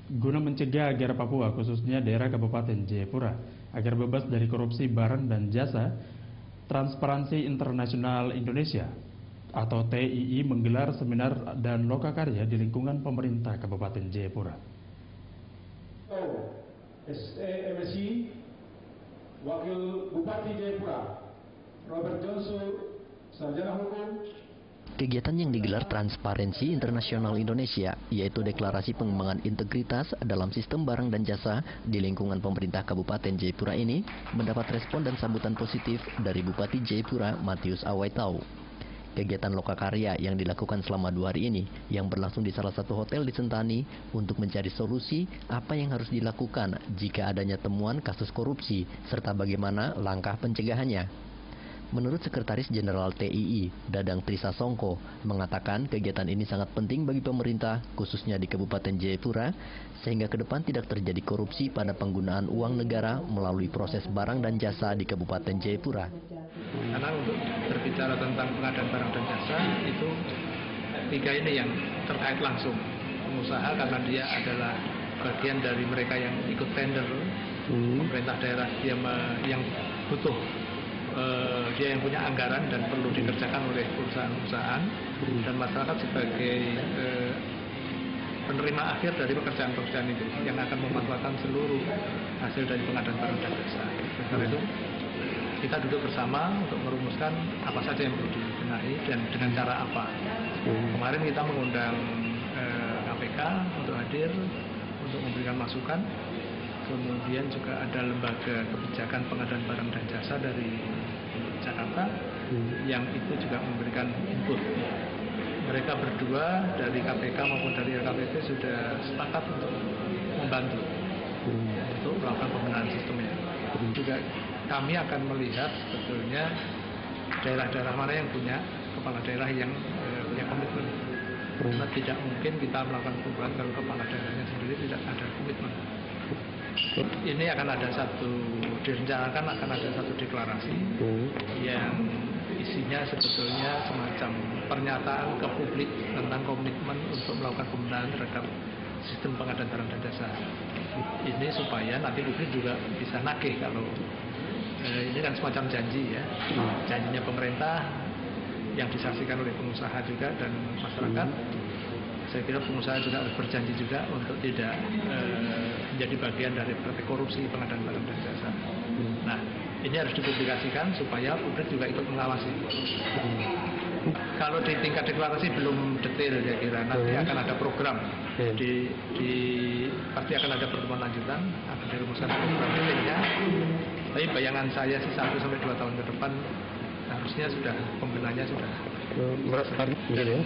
guna mencegah agar Papua, khususnya daerah Kabupaten Jayapura, agar bebas dari korupsi barang dan jasa, Transparansi Internasional Indonesia atau TII menggelar seminar dan lokakarya di lingkungan pemerintah Kabupaten Jayapura. SMSI, Wakil Bupati Jayapura, Robert Johnson, Sarjana Hukum. Kegiatan yang digelar Transparansi Internasional Indonesia, yaitu deklarasi pengembangan integritas dalam sistem barang dan jasa di lingkungan pemerintah Kabupaten Jayapura ini, mendapat respon dan sambutan positif dari Bupati Jayapura, Matius Awaitau. Kegiatan lokakarya yang dilakukan selama 2 hari ini, yang berlangsung di salah satu hotel di Sentani, untuk mencari solusi apa yang harus dilakukan jika adanya temuan kasus korupsi, serta bagaimana langkah pencegahannya. Menurut Sekretaris Jenderal TII, Dadang Trisasongko, mengatakan kegiatan ini sangat penting bagi pemerintah, khususnya di Kabupaten Jayapura, sehingga ke depan tidak terjadi korupsi pada penggunaan uang negara melalui proses barang dan jasa di Kabupaten Jayapura. Karena untuk berbicara tentang pengadaan barang dan jasa, itu 3 ini yang terkait langsung. Pengusaha karena dia adalah bagian dari mereka yang ikut tender, pemerintah daerah dia yang butuh. Dia yang punya anggaran dan perlu dikerjakan oleh perusahaan-perusahaan, dan masyarakat sebagai penerima akhir dari pekerjaan-pekerjaan itu yang akan memanfaatkan seluruh hasil dari pengadaan barang dan jasa. Karena itu kita duduk bersama untuk merumuskan apa saja yang perlu dibenahi dan dengan cara apa. Kemarin kita mengundang KPK untuk hadir untuk memberikan masukan. Kemudian juga ada lembaga kebijakan pengadaan barang dan jasa dari Jakarta yang itu juga memberikan input. Mereka berdua dari KPK maupun dari LKPP sudah sepakat untuk membantu untuk melakukan pembenahan sistemnya. Juga kami akan melihat sebetulnya daerah-daerah mana yang punya kepala daerah yang punya komitmen. Karena tidak mungkin kita melakukan perubahan kalau kepala daerahnya sendiri tidak ada komitmen. Ini akan ada direncanakan akan ada satu deklarasi yang isinya sebetulnya semacam pernyataan ke publik tentang komitmen untuk melakukan pembenahan terhadap sistem pengadaan barang dan jasa. Ini supaya nanti publik juga bisa nagih kalau ini kan semacam janji ya, janjinya pemerintah yang disaksikan oleh pengusaha juga dan masyarakat. Saya kira pengusaha juga harus berjanji juga untuk tidak menjadi bagian dari praktik korupsi pengadaan barang dan jasa. Nah, ini harus dipublikasikan supaya publik juga ikut mengawasi. Kalau di tingkat deklarasi belum detail saya kira, nanti akan ada program. Pasti akan ada pertemuan lanjutan, akan dirumuskan program detailnya. Tapi bayangan saya sih 1-2 tahun ke depan harusnya sudah pembenahannya sudah.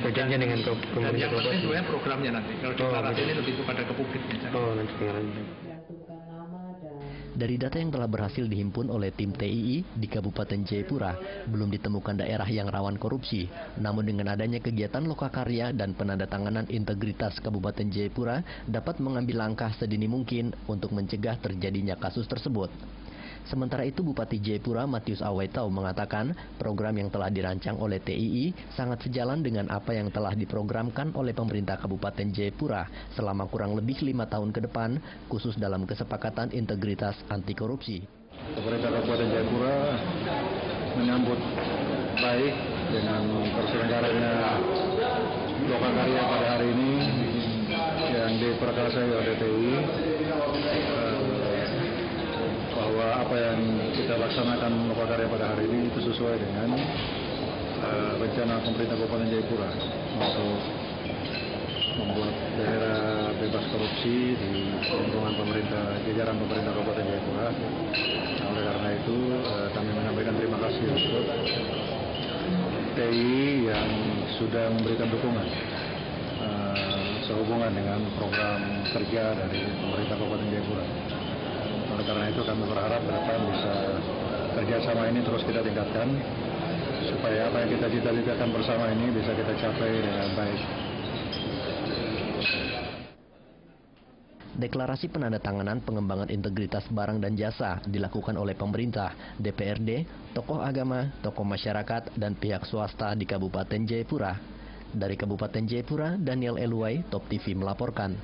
Perjanjian dengan pemerintah. Dan yang penting sebenarnya programnya nanti. Kalau deklarasi ini lebih kepada ke publiknya. Dari data yang telah berhasil dihimpun oleh tim TII di Kabupaten Jayapura, belum ditemukan daerah yang rawan korupsi. Namun dengan adanya kegiatan lokakarya dan penandatanganan integritas Kabupaten Jayapura dapat mengambil langkah sedini mungkin untuk mencegah terjadinya kasus tersebut. Sementara itu, Bupati Jayapura Matius Awaitau mengatakan program yang telah dirancang oleh TII sangat sejalan dengan apa yang telah diprogramkan oleh pemerintah Kabupaten Jayapura selama kurang lebih 5 tahun ke depan, khusus dalam kesepakatan integritas anti korupsi. Pemerintah Kabupaten Jayapura menyambut baik dengan terselenggaranya lokakarya pada hari ini yang diperkarsai oleh TII. Bahwa apa yang kita laksanakan lokakarya pada hari ini itu sesuai dengan rencana pemerintah Kabupaten Jayapura untuk membuat daerah bebas korupsi di lingkungan jajaran pemerintah Kabupaten Jayapura. Nah, oleh karena itu kami menyampaikan terima kasih untuk TII yang sudah memberikan dukungan sehubungan dengan program kerja dari pemerintah Kabupaten Jayapura. Oleh karena itu kami berharap ke depan bisa kerjasama ini terus kita tingkatkan supaya apa yang kita cita-citakan bersama ini bisa kita capai dengan baik. Deklarasi penandatanganan pengembangan integritas barang dan jasa dilakukan oleh pemerintah, DPRD, tokoh agama, tokoh masyarakat, dan pihak swasta di Kabupaten Jayapura. Dari Kabupaten Jayapura, Daniel Eluai, Top TV melaporkan.